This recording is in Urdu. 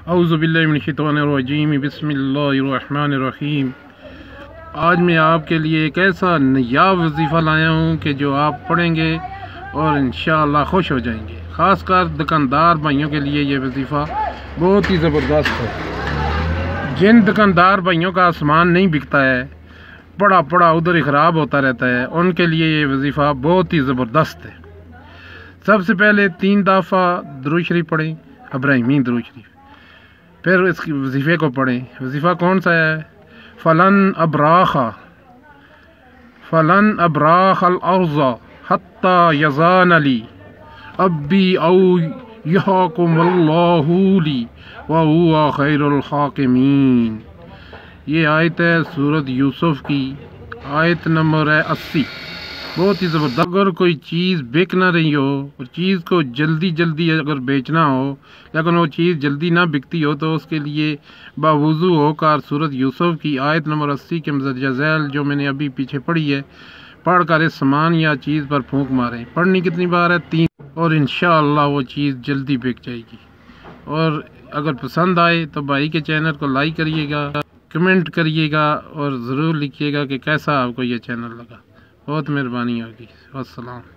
اعوذ باللہ من الشیطان الرجیم بسم اللہ الرحمن الرحیم۔ آج میں آپ کے لیے ایک ایسا نایاب وظیفہ لایا ہوں کہ جو آپ پڑھیں گے اور انشاءاللہ خوش ہو جائیں گے۔ خاص کر دکاندار بھائیوں کے لیے یہ وظیفہ بہت ہی زبردست ہے۔ جن دکاندار بھائیوں کا سامان نہیں بکتا ہے، پڑا ادھر ہی خراب ہوتا رہتا ہے، ان کے لیے یہ وظیفہ بہت ہی زبردست ہے۔ سب سے پہلے 3 دفعہ درود شریف پڑھیں، ابراہیمی درود شریف، پھر اس کی وظیفے کو پڑھیں۔ وظیفہ کون سا ہے؟ فلن ابراخ الارض حتی یزان لی ابی او یحکم اللہ لی وہو خیر الحاکمین۔ یہ آیت ہے سورۃ یوسف کی، آیت نمبر ہے 80۔ بہت ہی زبردست۔ اگر کوئی چیز بیک نہ رہی ہو، اور چیز کو جلدی اگر بیچنا ہو لیکن وہ چیز جلدی نہ بکتی ہو، تو اس کے لیے باوضو ہو کر سورۃ یوسف کی آیت نمبر 80 کے مندرجہ ذیل جو میں نے ابھی پیچھے پڑھی ہے، پڑھ کر اس سامان یا چیز پر پھونک ماریں۔ پڑھنی کتنی بار ہے؟ 3، اور انشاءاللہ وہ چیز جلدی بک جائے گی۔ اور اگر پسند آئے تو بھائی کے چینل کو لائک کریے گا، کمنٹ کریے گا، اور ضرور لکھیے گا کہ کیسا آپ کو یہ چینل لگا۔ بہت مہربانی ہوگی۔ والسلام۔